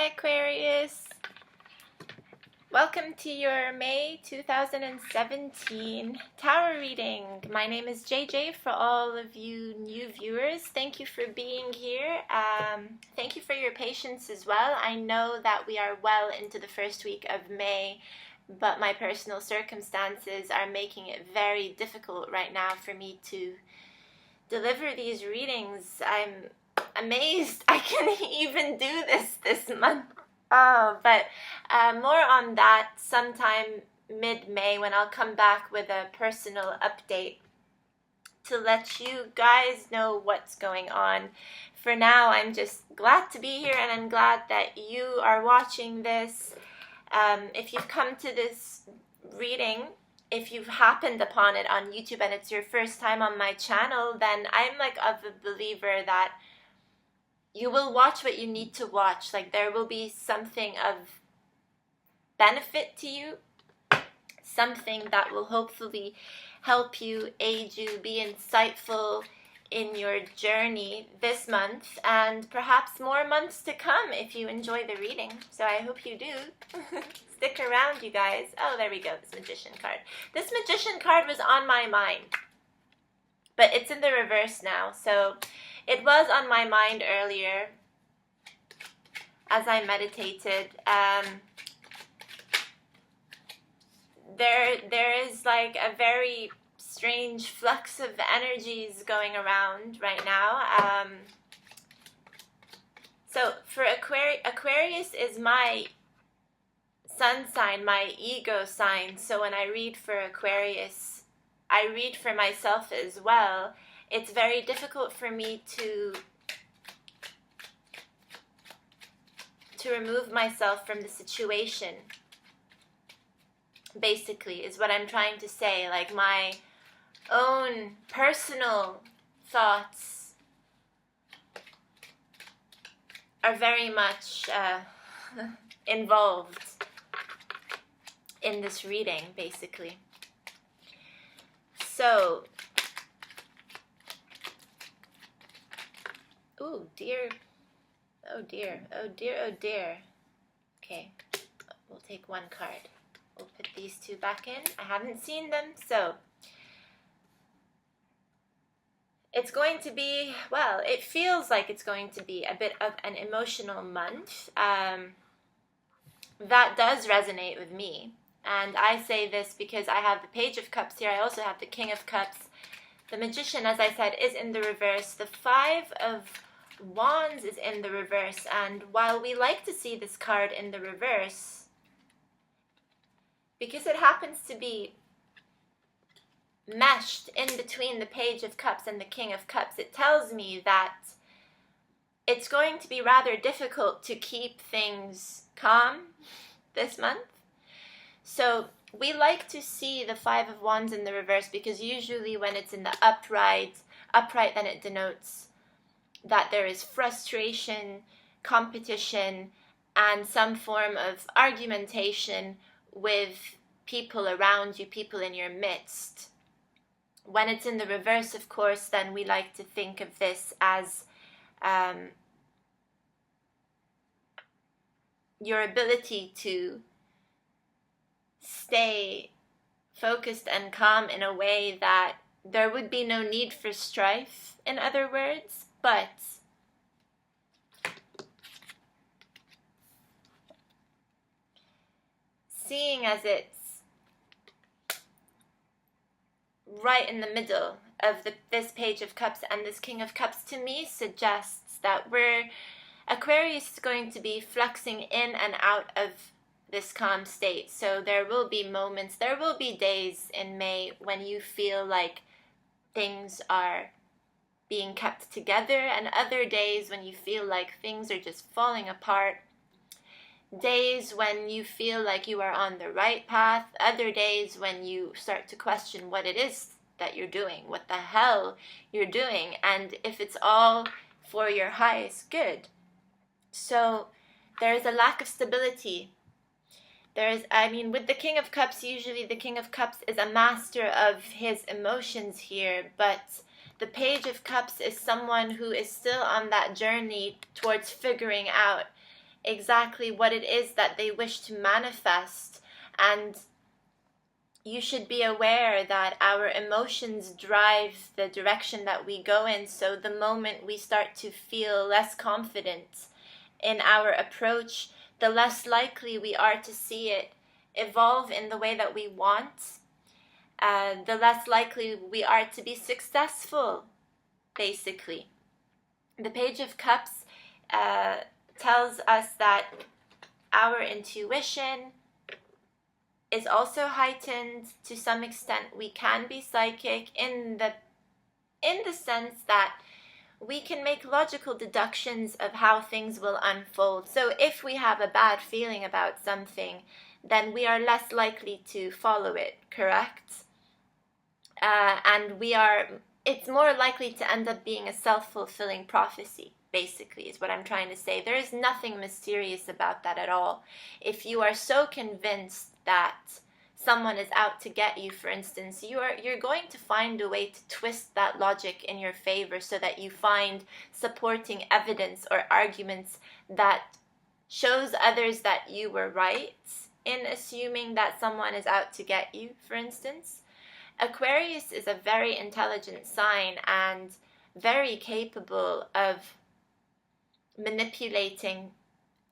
Aquarius. Welcome to your May 2017 tarot reading. My name is JJ for all of you new viewers. Thank you for being here. Thank you for your patience as well. I know that we are well into the first week of May, but my personal circumstances are making it very difficult right now for me to deliver these readings. I'm amazed I can even do this month. But more on that sometime mid-May when I'll come back with a personal update to let you guys know what's going on. For now, I'm just glad to be here, and I'm glad that you are watching this. If you've come to this reading, if you've happened upon it on YouTube and it's your first time on my channel, then I'm like of a believer that you will watch what you need to watch. Like, there will be something of benefit to you, something that will hopefully help you, aid you, be insightful in your journey this month and perhaps more months to come if you enjoy the reading. So I hope you do. Stick around, you guys. Oh, there we go, this Magician card. This Magician card was on my mind, but it's in the reverse now. So it was on my mind earlier as I meditated. There is like a very strange flux of energies going around right now. So for Aquarius is my sun sign, my ego sign. So when I read for Aquarius, I read for myself as well. It's very difficult for me to remove myself from the situation, basically, is what I'm trying to say. Like, my own personal thoughts are very much involved in this reading, basically. So, oh dear, oh dear, oh dear, oh dear. Okay, we'll take one card. We'll put these two back in. I haven't seen them, so it's going to be, well, it feels like it's going to be a bit of an emotional month. That does resonate with me. And I say this because I have the Page of Cups here. I also have the King of Cups. The Magician, as I said, is in the reverse. The Five of Wands is in the reverse. And while we like to see this card in the reverse, because it happens to be meshed in between the Page of Cups and the King of Cups, it tells me that it's going to be rather difficult to keep things calm this month. So we like to see the Five of Wands in the reverse because usually when it's in the upright, then it denotes that there is frustration, competition, and some form of argumentation with people around you, people in your midst. When it's in the reverse, of course, then we like to think of this as your ability to stay focused and calm in a way that there would be no need for strife, in other words. But seeing as it's right in the middle of this Page of Cups and this King of Cups, to me suggests that Aquarius is going to be fluxing in and out of this calm state. So there will be moments, there will be days in May when you feel like things are being kept together, and other days when you feel like things are just falling apart. Days when you feel like you are on the right path, other days when you start to question what it is that you're doing, what the hell you're doing, and if it's all for your highest good. So there is a lack of stability. With the King of Cups, usually the King of Cups is a master of his emotions here, but the Page of Cups is someone who is still on that journey towards figuring out exactly what it is that they wish to manifest. And you should be aware that our emotions drive the direction that we go in. So the moment we start to feel less confident in our approach, the less likely we are to see it evolve in the way that we want. The less likely we are to be successful, basically. The Page of Cups tells us that our intuition is also heightened to some extent. We can be psychic in the sense that we can make logical deductions of how things will unfold. So if we have a bad feeling about something, then we are less likely to follow it, correct? And it's more likely to end up being a self-fulfilling prophecy, basically, is what I'm trying to say. There is nothing mysterious about that at all. If you are so convinced that someone is out to get you, for instance, you're going to find a way to twist that logic in your favor so that you find supporting evidence or arguments that shows others that you were right in assuming that someone is out to get you, for instance. Aquarius is a very intelligent sign and very capable of manipulating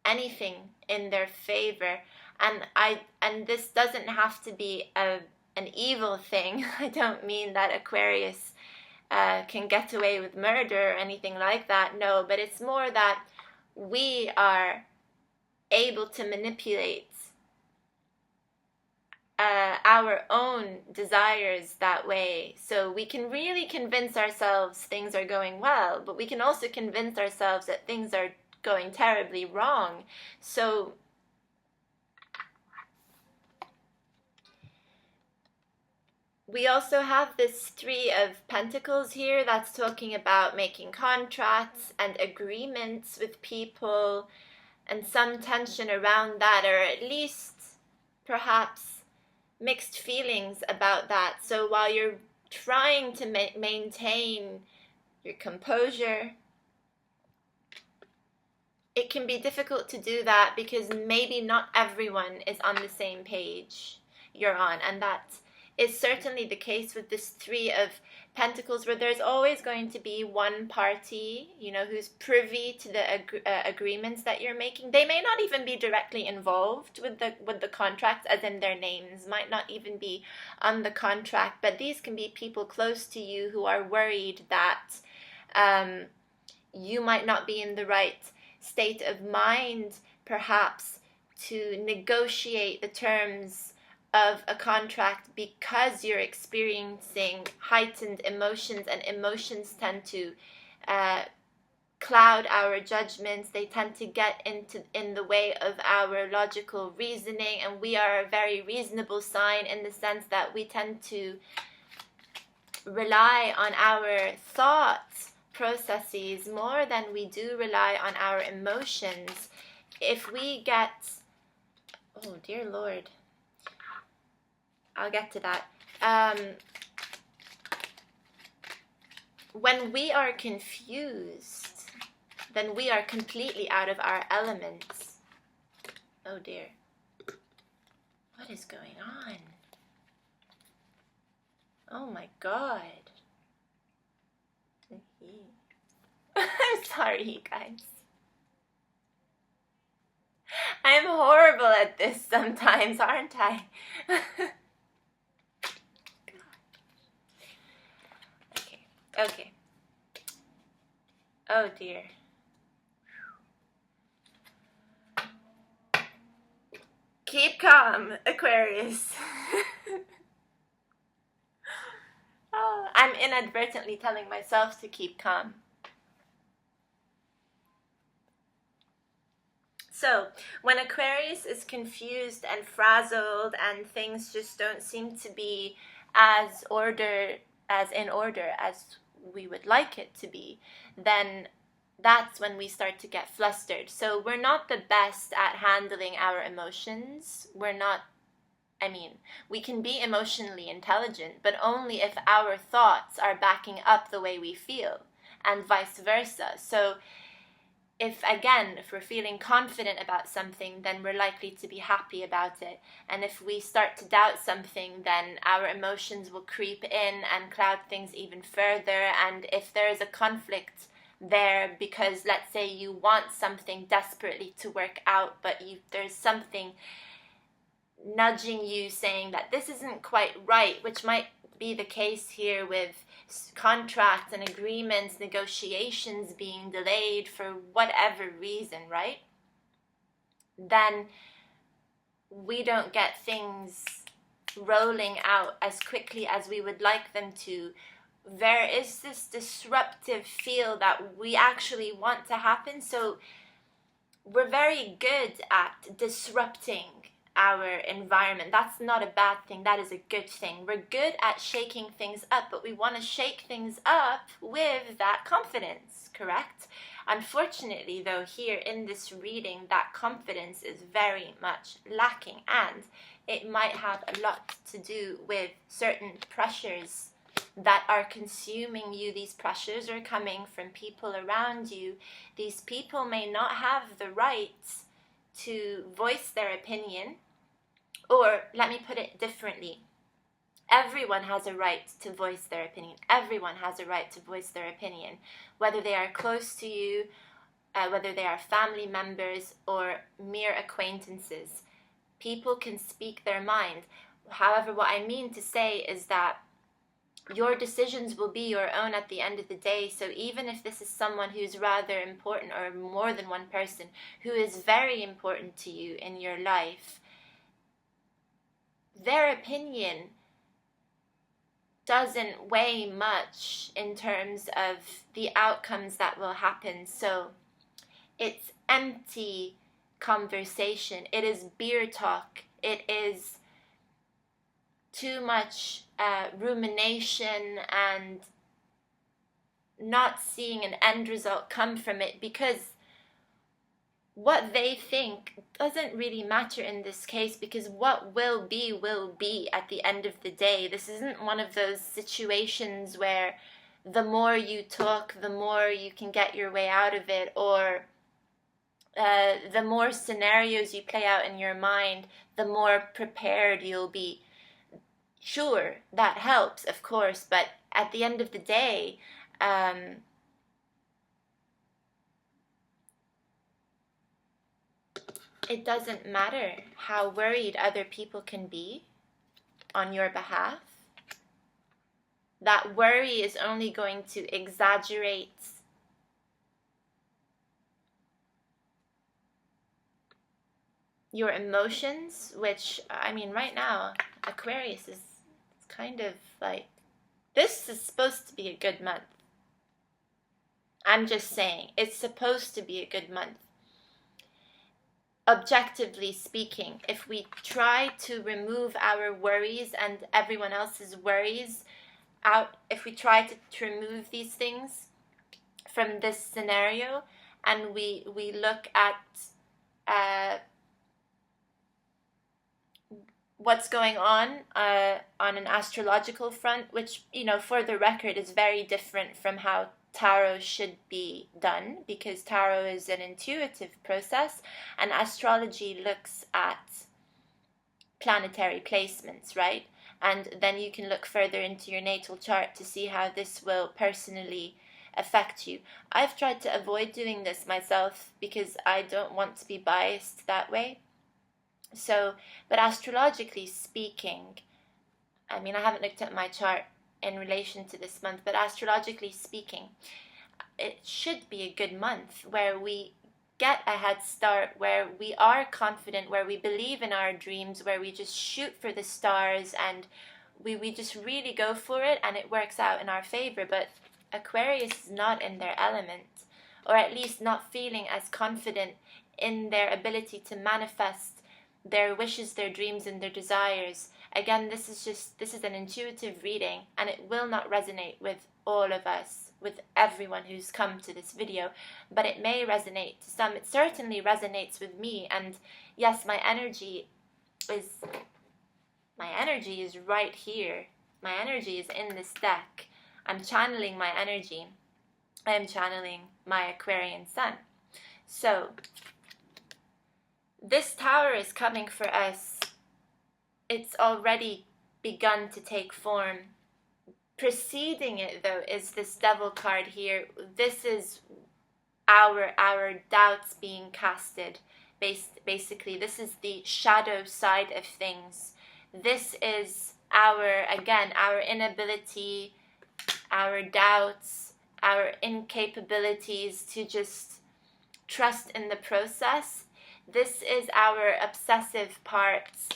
anything in their favor. And this doesn't have to be an evil thing. I don't mean that Aquarius can get away with murder or anything like that. No, but it's more that we are able to manipulate our own desires that way. So we can really convince ourselves things are going well, but we can also convince ourselves that things are going terribly wrong. So we also have this Three of Pentacles here that's talking about making contracts and agreements with people and some tension around that, or at least perhaps mixed feelings about that. So while you're trying to maintain your composure, it can be difficult to do that because maybe not everyone is on the same page you're on, and that is certainly the case with this Three of Pentacles, where there's always going to be one party, who's privy to the agreements that you're making. They may not even be directly involved with the contracts, as in their names might not even be on the contract, but these can be people close to you who are worried that you might not be in the right state of mind, perhaps, to negotiate the terms of a contract because you're experiencing heightened emotions, and emotions tend to cloud our judgments. They tend to get in the way of our logical reasoning, and we are a very reasonable sign in the sense that we tend to rely on our thought processes more than we do rely on our emotions. If we get, oh dear Lord, I'll get to that. When we are confused, then we are completely out of our elements. Oh dear. What is going on? Oh my God. I'm sorry, you guys. I'm horrible at this sometimes, aren't I? Okay. Oh dear. Keep calm, Aquarius. Oh, I'm inadvertently telling myself to keep calm. So, when Aquarius is confused and frazzled and things just don't seem to be as in order as we would like it to be, then that's when we start to get flustered. So we're not the best at handling our emotions. We can be emotionally intelligent, but only if our thoughts are backing up the way we feel, and vice versa. So if we're feeling confident about something, then we're likely to be happy about it. And if we start to doubt something, then our emotions will creep in and cloud things even further. And if there is a conflict there, because let's say you want something desperately to work out, but there's something nudging you saying that this isn't quite right, which might be the case here with contracts and agreements, negotiations being delayed for whatever reason, right? Then we don't get things rolling out as quickly as we would like them to. There is this disruptive feel that we actually want to happen. So we're very good at disrupting our environment. That's not a bad thing, that is a good thing. We're good at shaking things up, but we want to shake things up with that confidence, correct? Unfortunately, though, here in this reading, that confidence is very much lacking, and it might have a lot to do with certain pressures that are consuming you. These pressures are coming from people around you. These people may not have the right to voice their opinion, or let me put it differently. Everyone has a right to voice their opinion. Everyone has a right to voice their opinion, whether they are close to you, whether they are family members or mere acquaintances. People can speak their mind. However, what I mean to say is that your decisions will be your own at the end of the day. So even if this is someone who's rather important, or more than one person who is very important to you in your life, their opinion doesn't weigh much in terms of the outcomes that will happen. So it's empty conversation. It is beer talk. It is too much rumination and not seeing an end result come from it, because what they think doesn't really matter in this case, because what will be at the end of the day. This isn't one of those situations where the more you talk, the more you can get your way out of it, or the more scenarios you play out in your mind, the more prepared you'll be. Sure, that helps, of course, but at the end of the day, it doesn't matter how worried other people can be on your behalf. That worry is only going to exaggerate your emotions, which, I mean, right now, Aquarius is kind of like, this is supposed to be a good month. I'm just saying, it's supposed to be a good month. Objectively speaking, if we try to remove our worries and everyone else's worries out, if we try to remove these things from this scenario, and we look at what's going on an astrological front, which, you know, for the record, is very different from how tarot should be done, because tarot is an intuitive process and astrology looks at planetary placements, right? And then you can look further into your natal chart to see how this will personally affect you. I've tried to avoid doing this myself because I don't want to be biased that way. So, but astrologically speaking, I mean, I haven't looked at my chart in relation to this month, but astrologically speaking, it should be a good month where we get a head start, where we are confident, where we believe in our dreams, where we just shoot for the stars and we just really go for it and it works out in our favor. But Aquarius is not in their element, or at least not feeling as confident in their ability to manifest their wishes, their dreams, and their desires. Again, this is an intuitive reading, and it will not resonate with all of us, with everyone who's come to this video, but it may resonate to some. It certainly resonates with me, and yes, my energy is right here. My energy is in this deck. I'm channeling my energy. I am channeling my Aquarian sun. So this tower is coming for us. It's already begun to take form. Preceding it, though, is this devil card here. This is our doubts being casted. Basically, this is the shadow side of things. This is our inability, our doubts, our incapabilities to just trust in the process. This is our obsessive parts,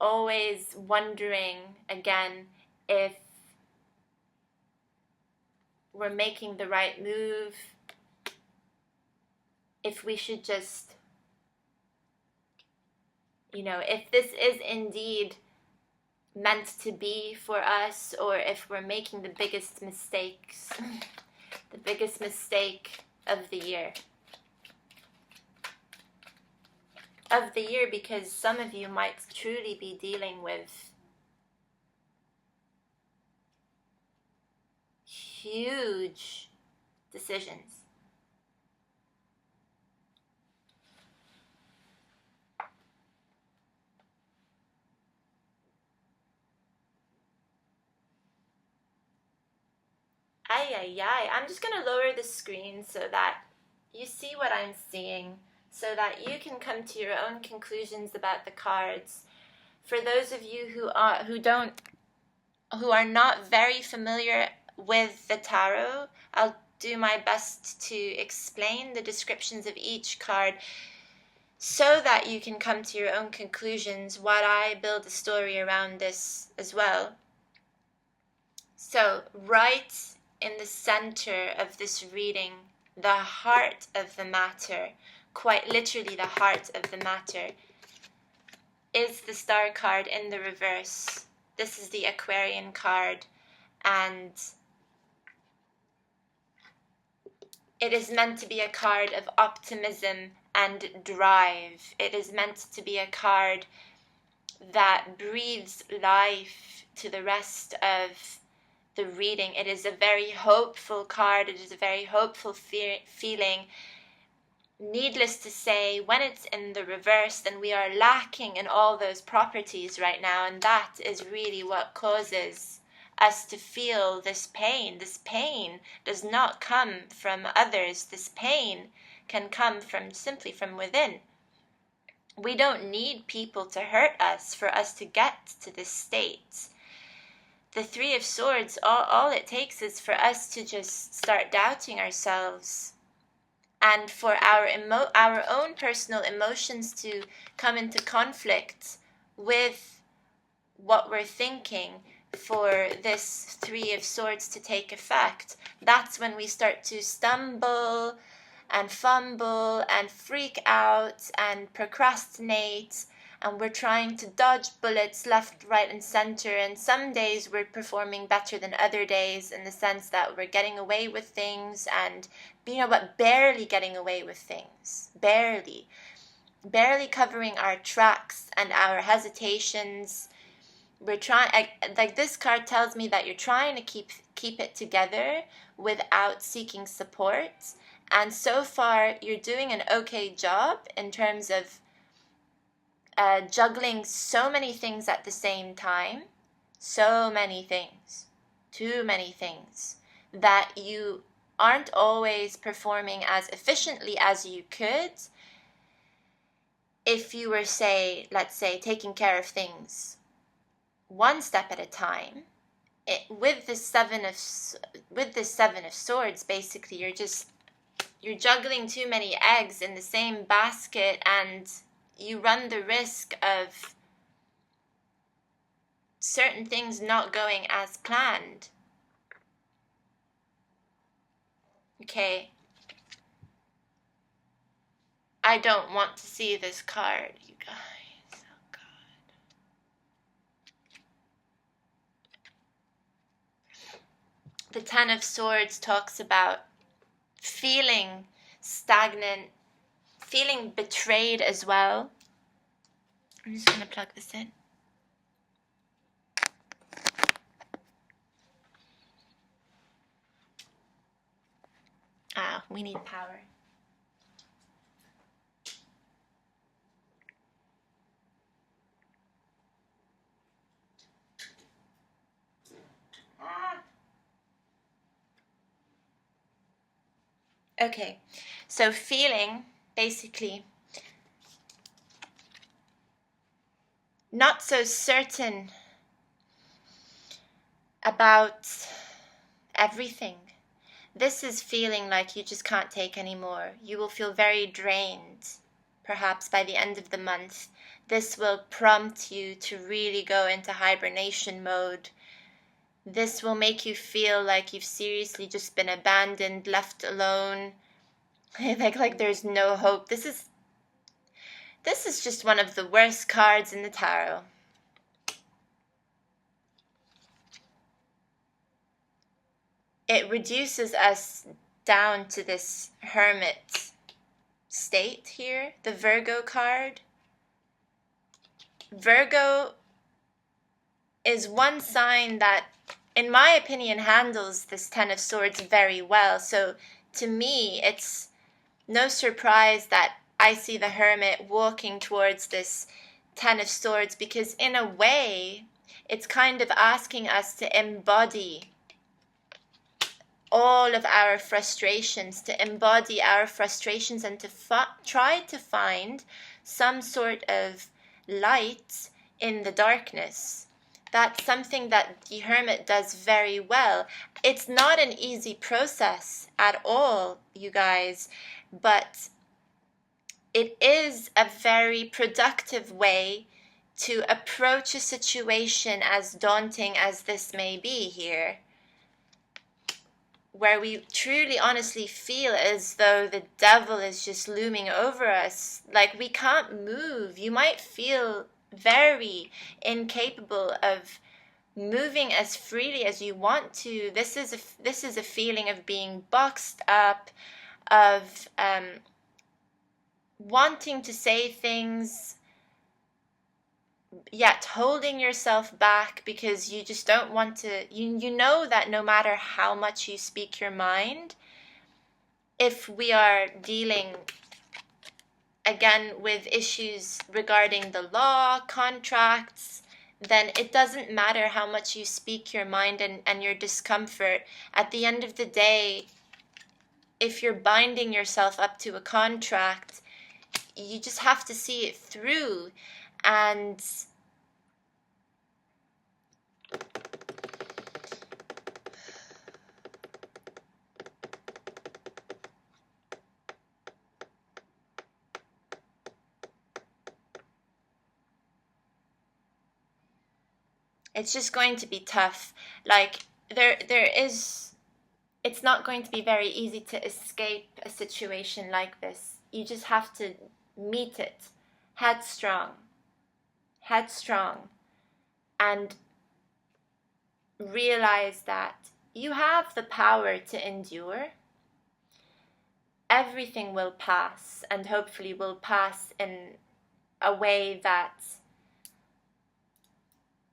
always wondering again if we're making the right move, if we should just, if this is indeed meant to be for us, or if we're making the biggest mistakes, the biggest mistake of the year. Because some of you might truly be dealing with huge decisions. I'm just going to lower the screen so that you see what I'm seeing, so that you can come to your own conclusions about the cards. For those of you who are not very familiar with the tarot, I'll do my best to explain the descriptions of each card so that you can come to your own conclusions while I build a story around this as well. So, right in the center of this reading, the heart of the matter, quite literally the heart of the matter, is the Star card in the reverse. This is the Aquarian card, and it is meant to be a card of optimism and drive. It is meant to be a card that breathes life to the rest of the reading. It is a very hopeful card. It is a very hopeful feeling. Needless to say, when it's in the reverse, then we are lacking in all those properties right now, and that is really what causes us to feel this pain. This pain does not come from others. This pain can come simply from within. We don't need people to hurt us for us to get to this state. The Three of Swords, all it takes is for us to just start doubting ourselves, and for our own personal emotions to come into conflict with what we're thinking, for this Three of Swords to take effect. That's when we start to stumble and fumble and freak out and procrastinate, and we're trying to dodge bullets left, right, and center. And some days we're performing better than other days, in the sense that we're getting away with things, and but barely getting away with things. Barely covering our tracks and our hesitations. We're trying, like this card tells me that you're trying to keep it together without seeking support. And so far, you're doing an okay job in terms of juggling so many things at the same time. So many things. Too many things. That you aren't always performing as efficiently as you could if you were, let's say, taking care of things one step at a time. With the Seven of Swords, basically, you're juggling too many eggs in the same basket, and you run the risk of certain things not going as planned. Okay. I don't want to see this card, you guys. Oh, God. The Ten of Swords talks about feeling stagnant, feeling betrayed as well. I'm just going to plug this in. We need power. Okay, so feeling basically not so certain about everything. This is feeling like you just can't take anymore. You will feel very drained, perhaps by the end of the month. This will prompt you to really go into hibernation mode. This will make you feel like you've seriously just been abandoned, left alone, like there's no hope. This is just one of the worst cards in the tarot. It reduces us down to this hermit state here, the Virgo card. Virgo is one sign that, in my opinion, handles this Ten of Swords very well. So to me, it's no surprise that I see the Hermit walking towards this Ten of Swords, because in a way, it's kind of asking us to embody all of our frustrations, to embody our frustrations, and to try to find some sort of light in the darkness. That's something that the Hermit does very well. It's not an easy process at all, you guys, but it is a very productive way to approach a situation, as daunting as this may be here, where we truly honestly feel as though the devil is just looming over us. Like we can't move. You might feel very incapable of moving as freely as you want to. This is a feeling of being boxed up, of wanting to say things, yet holding yourself back because you just don't want to. You know that no matter how much you speak your mind, if we are dealing again with issues regarding the law, contracts, then it doesn't matter how much you speak your mind and your discomfort. At the end of the day, if you're binding yourself up to a contract, you just have to see it through. And it's just going to be tough. Like it's not going to be very easy to escape a situation like this. You just have to meet it headstrong, and realize that you have the power to endure. Everything will pass, and hopefully will pass in a way that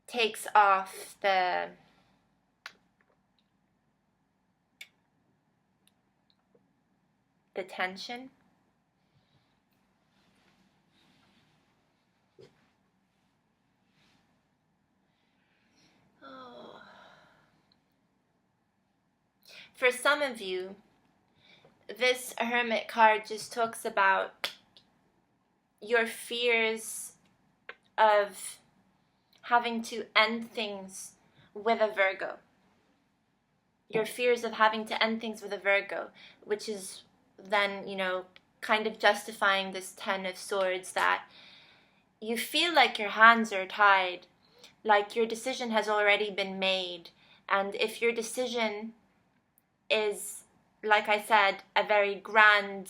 takes off the tension. Oh. For some of you, this Hermit card just talks about your fears of having to end things with a Virgo. Your fears of having to end things with a Virgo, which is then, kind of justifying this Ten of Swords, that you feel like your hands are tied, like your decision has already been made. And if your decision is, like I said, a very grand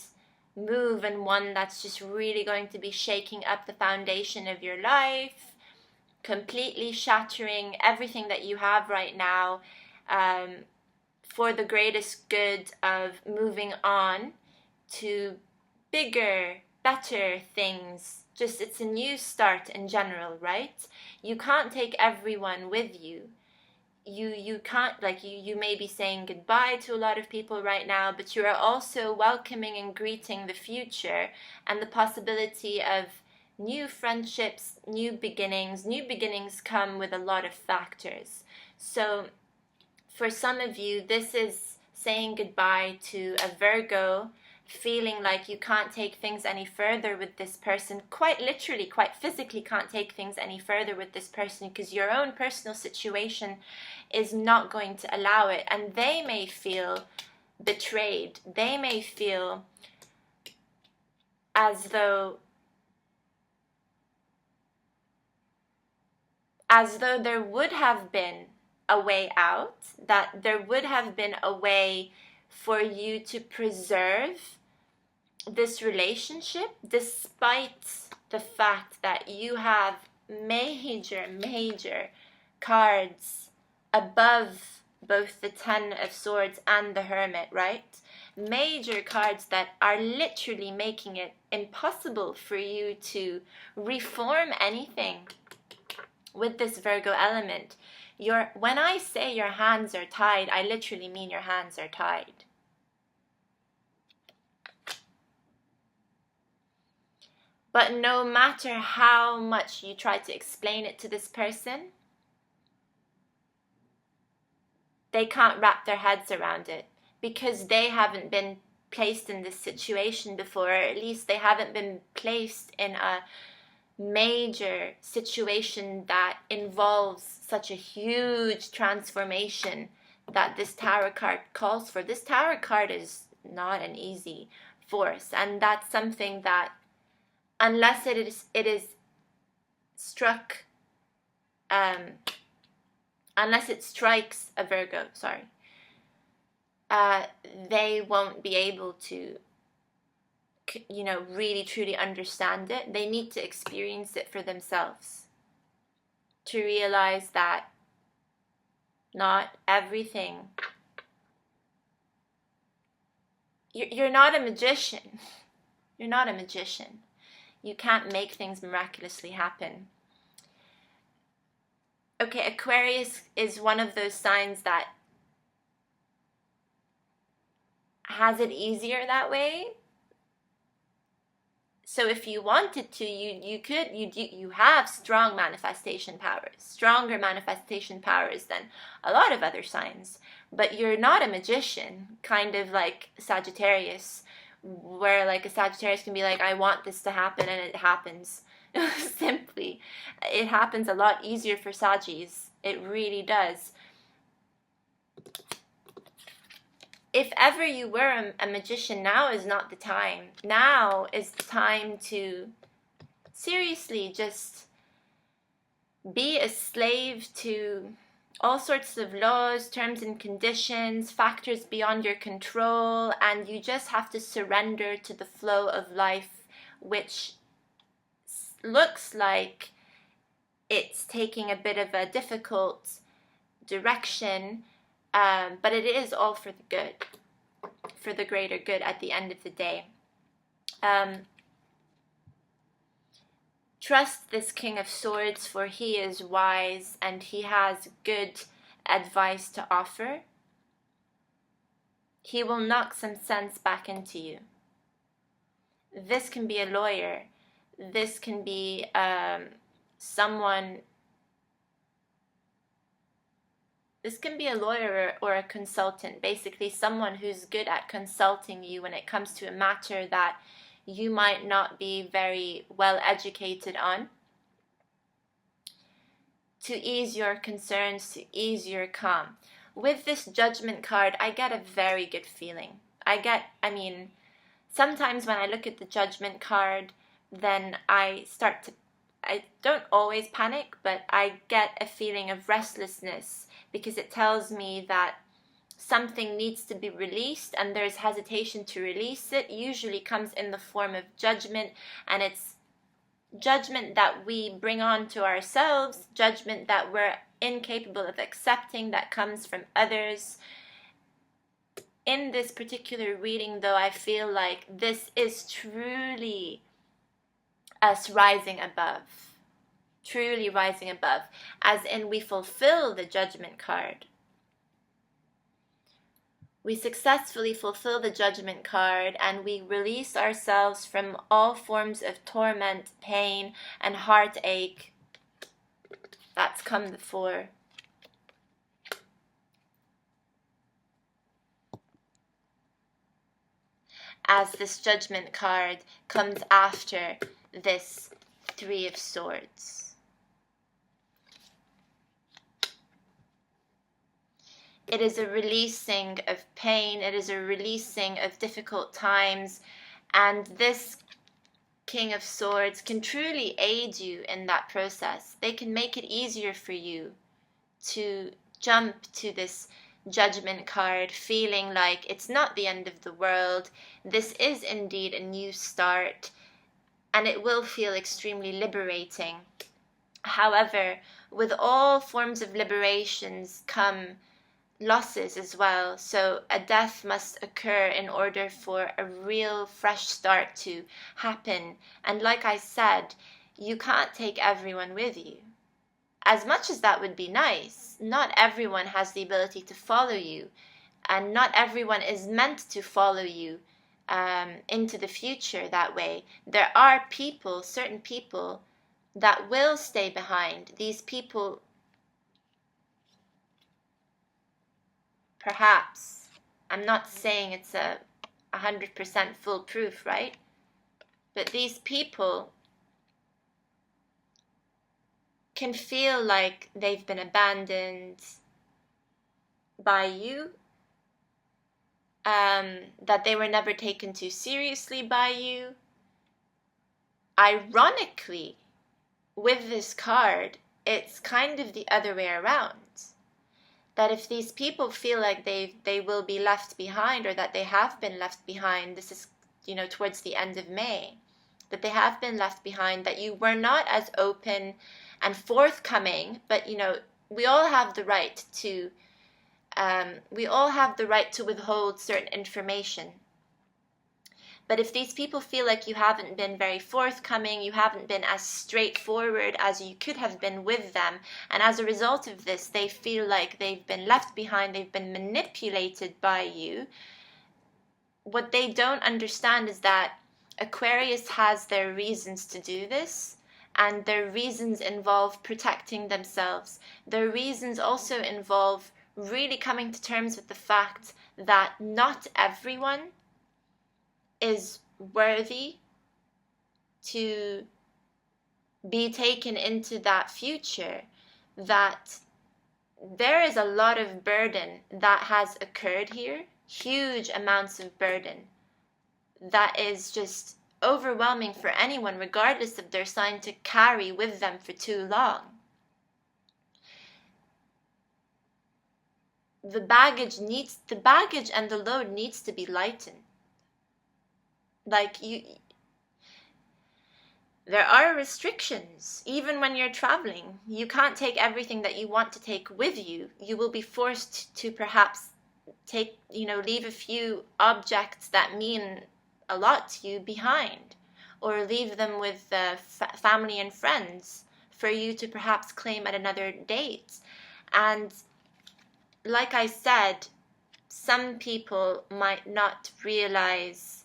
move and one that's just really going to be shaking up the foundation of your life, completely shattering everything that you have right now, for the greatest good of moving on to bigger, better things. Just, it's a new start in general, right? You can't take everyone with you. You can't, like, you may be saying goodbye to a lot of people right now, but you are also welcoming and greeting the future and the possibility of new friendships, new beginnings. New beginnings come with a lot of factors. So for some of you, this is saying goodbye to a Virgo, feeling like you can't take things any further with this person, quite literally, quite physically can't take things any further with this person because your own personal situation is not going to allow it. And they may feel betrayed. They may feel as though there would have been a way out, that there would have been a way for you to preserve this relationship, despite the fact that you have major cards above both the Ten of Swords and the Hermit, right? Major cards that are literally making it impossible for you to reform anything with this Virgo element. When I say your hands are tied, I literally mean your hands are tied. But no matter how much you try to explain it to this person, they can't wrap their heads around it because they haven't been placed in this situation before, or at least they haven't been placed in a major situation that involves such a huge transformation that this Tower card calls for. This Tower card is not an easy force, and that's something that unless it is struck, unless it strikes a Virgo, they won't be able to, really truly understand it. They need to experience it for themselves to realize that not everything. You're not a magician. You're not a magician. You can't make things miraculously happen. Okay, Aquarius is one of those signs that has it easier that way. So if you wanted to, you have strong manifestation powers, stronger manifestation powers than a lot of other signs. But you're not a magician, kind of like Sagittarius, where like a Sagittarius can be like, I want this to happen, and it happens. Simply, it happens a lot easier for Sagis. It really does. If ever you were a magician, now is not the time. Now is the time to seriously just be a slave to all sorts of laws, terms and conditions, factors beyond your control, and you just have to surrender to the flow of life, which looks like it's taking a bit of a difficult direction, but it is all for the good, for the greater good at the end of the day. Trust this King of Swords, for he is wise and he has good advice to offer. He will knock some sense back into you. This can be a lawyer. This can be this can be a lawyer or a consultant, basically someone who's good at consulting you when it comes to a matter that you might not be very well educated on, to ease your concerns, to ease your calm. With this Judgment card, I get a very good feeling. Sometimes when I look at the Judgment card, then I don't always panic, but I get a feeling of restlessness because it tells me that something needs to be released and there's hesitation to release it. Usually comes in the form of judgment, and it's judgment that we bring on to ourselves, judgment that we're incapable of accepting, that comes from others. In this particular reading, though, I feel like this is truly us rising above. Truly rising above. As in, we fulfill the Judgment card. We successfully fulfill the Judgment card and we release ourselves from all forms of torment, pain, and heartache that's come before. as this Judgment card comes after this Three of Swords. It is a releasing of pain. It is a releasing of difficult times. And this King of Swords can truly aid you in that process. They can make it easier for you to jump to this Judgment card, feeling like it's not the end of the world. This is indeed a new start, and it will feel extremely liberating. However, with all forms of liberations come losses as well. So a death must occur in order for a real fresh start to happen. And like I said, you can't take everyone with you. As much as that would be nice, not everyone has the ability to follow you, and not everyone is meant to follow you into the future that way. There are people, certain people, that will stay behind. These people, perhaps, I'm not saying it's 100% foolproof, right? But these people can feel like they've been abandoned by you, that they were never taken too seriously by you. Ironically, with this card, it's kind of the other way around. That if these people feel like they will be left behind, or that they have been left behind, this is, towards the end of May, that they have been left behind, that you were not as open and forthcoming, but we all have the right to withhold certain information. But if these people feel like you haven't been very forthcoming, you haven't been as straightforward as you could have been with them, and as a result of this, they feel like they've been left behind, they've been manipulated by you, what they don't understand is that Aquarius has their reasons to do this, and their reasons involve protecting themselves. Their reasons also involve really coming to terms with the fact that not everyone is worthy to be taken into that future, that there is a lot of burden that has occurred here, huge amounts of burden that is just overwhelming for anyone, regardless of their sign, to carry with them for too long. The baggage and the load needs to be lightened. There are restrictions. Even when you're traveling, you can't take everything that you want to take with you. You will be forced to perhaps leave a few objects that mean a lot to you behind, or leave them with family and friends for you to perhaps claim at another date. And like I said, some people might not realize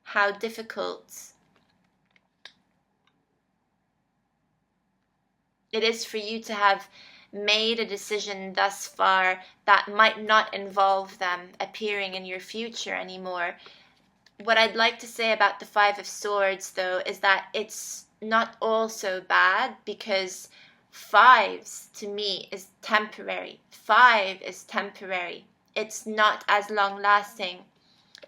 how difficult it is for you to have made a decision thus far that might not involve them appearing in your future anymore. What I'd like to say about the Five of Swords, though, is that it's not all so bad, because fives, to me, is temporary. 5 is temporary. It's not as long-lasting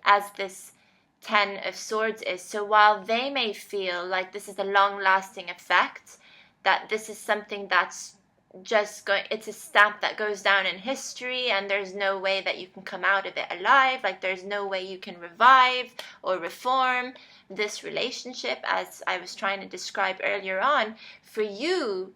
as this 10 of Swords is. So while they may feel like this is a long-lasting effect, that this is something that's it's a stamp that goes down in history, and there's no way that you can come out of it alive, like there's no way you can revive or reform this relationship, as I was trying to describe earlier on, for you,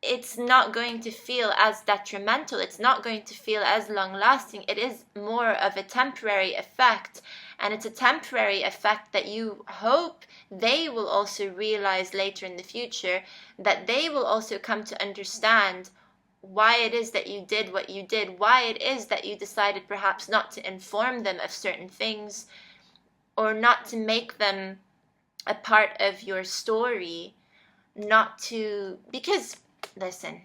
it's not going to feel as detrimental, it's not going to feel as long-lasting. It is more of a temporary effect, and it's a temporary effect that you hope they will also realize later in the future, that they will also come to understand why it is that you did what you did, why it is that you decided perhaps not to inform them of certain things, or not to make them a part of your story, because, listen,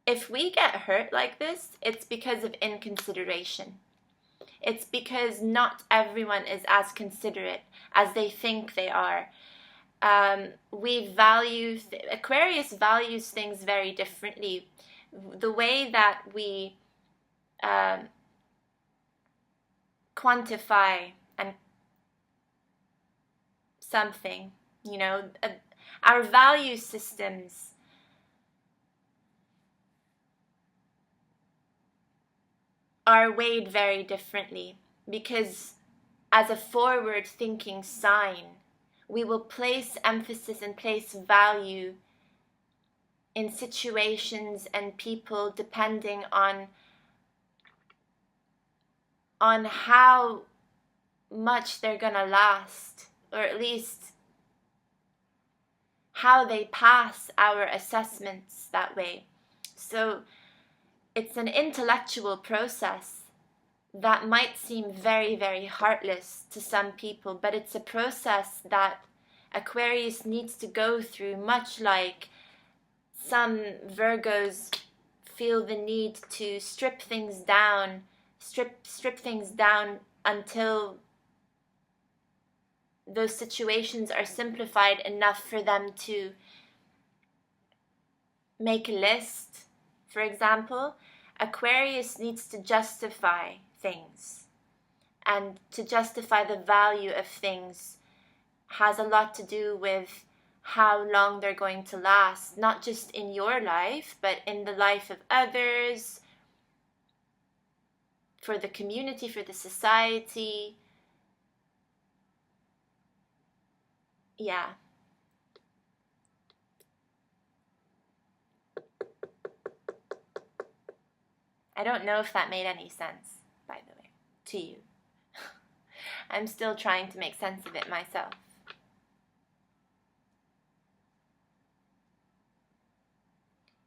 if we get hurt like this, it's because of inconsideration. It's because not everyone is as considerate as they think they are. Aquarius values things very differently. The way that we quantify and something, our value systems are weighed very differently, because as a forward-thinking sign, we will place emphasis and place value in situations and people depending on how much they're gonna last, or at least how they pass our assessments that way. So it's an intellectual process that might seem very, very heartless to some people, but it's a process that Aquarius needs to go through, much like some Virgos feel the need to strip things down until those situations are simplified enough for them to make a list. For example, Aquarius needs to justify things, and to justify the value of things has a lot to do with how long they're going to last, not just in your life, but in the life of others, for the community, for the society. Yeah. I don't know if that made any sense, by the way, to you. I'm still trying to make sense of it myself.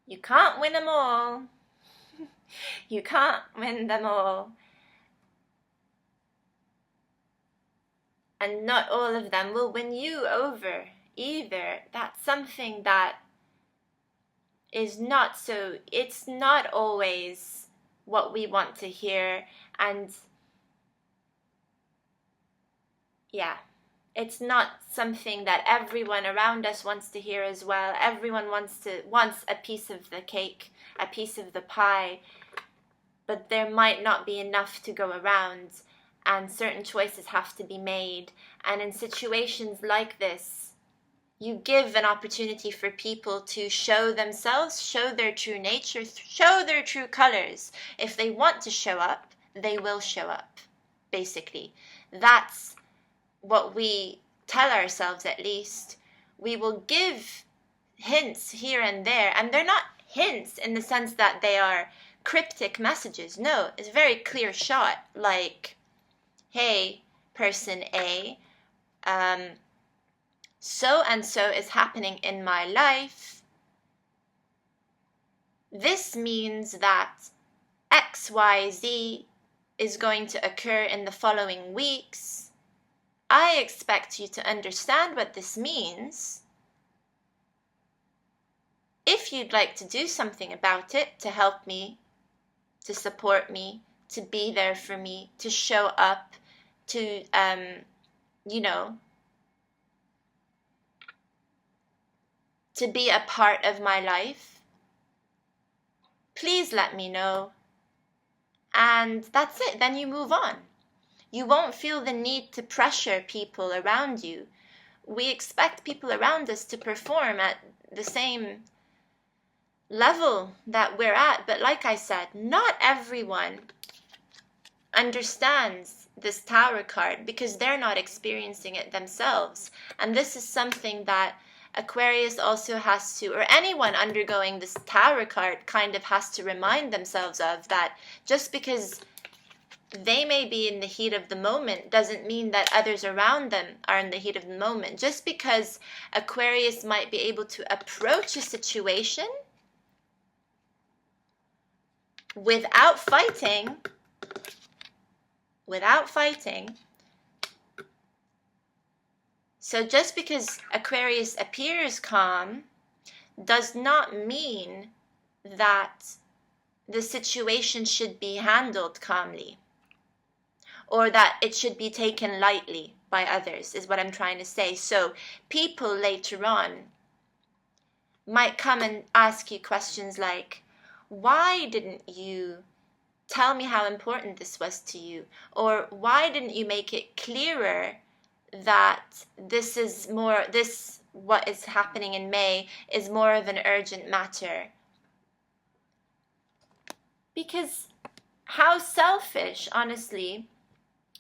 You can't win them all. You can't win them all. And not all of them will win you over either. That's something that is not so, it's not always what we want to hear. And yeah, it's not something that everyone around us wants to hear as well. Everyone wants a piece of the cake, a piece of the pie, but there might not be enough to go around, and certain choices have to be made. And in situations like this, you give an opportunity for people to show themselves, show their true nature, show their true colors. If they want to show up, they will show up, basically. That's what we tell ourselves, at least. We will give hints here and there, and they're not hints in the sense that they are cryptic messages. No, it's a very clear shot, like, hey, person A, so and so is happening in my life. This means that XYZ is going to occur in the following weeks. I expect you to understand what this means. If you'd like to do something about it, to help me, to support me, to be there for me, to show up, to, to be a part of my life, please let me know. And that's it. Then you move on. You won't feel the need to pressure people around you. We expect people around us to perform at the same level that we're at. But like I said, not everyone understands this Tower card because they're not experiencing it themselves. And this is something that Aquarius also has to, or anyone undergoing this Tower card kind of has to remind themselves of, that just because they may be in the heat of the moment doesn't mean that others around them are in the heat of the moment. Just because Aquarius might be able to approach a situation without fighting, so just because Aquarius appears calm does not mean that the situation should be handled calmly, or that it should be taken lightly by others, is what I'm trying to say. So people later on might come and ask you questions like, why didn't you tell me how important this was to you? Or why didn't you make it clearer that what is happening in May is more of an urgent matter? Because how selfish, honestly,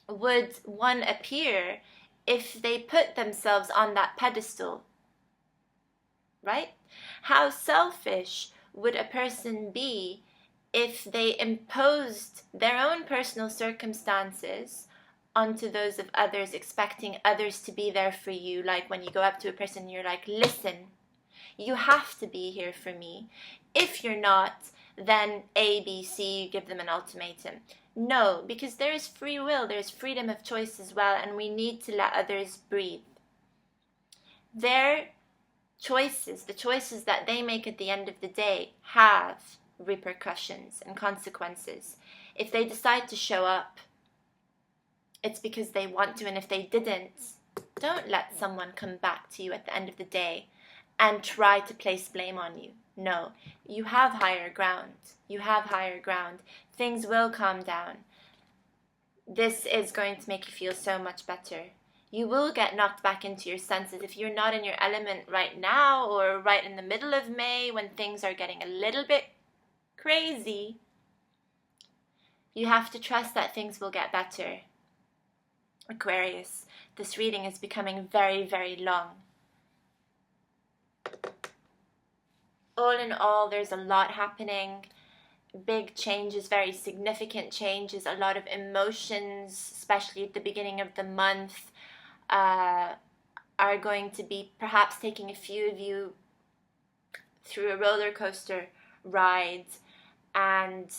would one appear if they put themselves on that pedestal, right? How selfish would a person be if they imposed their own personal circumstances onto those of others, expecting others to be there for you? Like when you go up to a person, you're like, listen, you have to be here for me. If you're not, then A, B, C, you give them an ultimatum. No, because there is free will, there's freedom of choice as well, and we need to let others breathe. Their choices, the choices that they make at the end of the day, have repercussions and consequences. If they decide to show up, it's because they want to, and if they didn't, don't let someone come back to you at the end of the day and try to place blame on you. No, you have higher ground. You have higher ground. Things will calm down. This is going to make you feel so much better. You will get knocked back into your senses if you're not in your element right now, or right in the middle of May when things are getting a little bit crazy. You have to trust that things will get better. Aquarius, this reading is becoming very, very long. All in all, there's a lot happening. Big changes, very significant changes, a lot of emotions, especially at the beginning of the month, are going to be perhaps taking a few of you through a roller coaster ride, and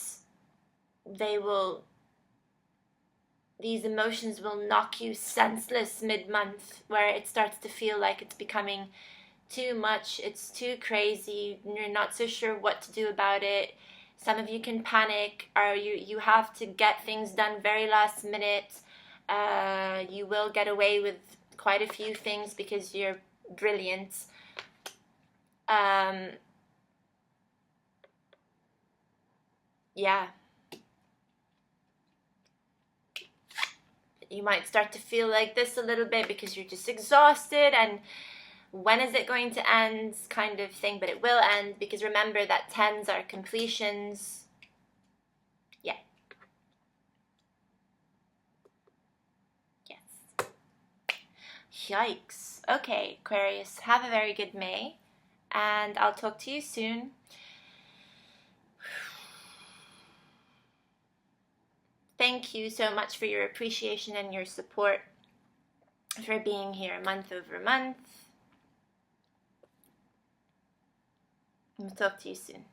these emotions will knock you senseless mid-month, where it starts to feel like it's becoming too much, it's too crazy, you're not so sure what to do about it. Some of you can panic, or you have to get things done very last minute. You will get away with quite a few things because you're brilliant. Yeah. You might start to feel like this a little bit because you're just exhausted, and when is it going to end kind of thing, but it will end, because remember that 10s are completions. Yeah. Yes. Yikes. Okay, Aquarius, have a very good May, and I'll talk to you soon. Thank you so much for your appreciation and your support, for being here month over month. I'll talk to you soon.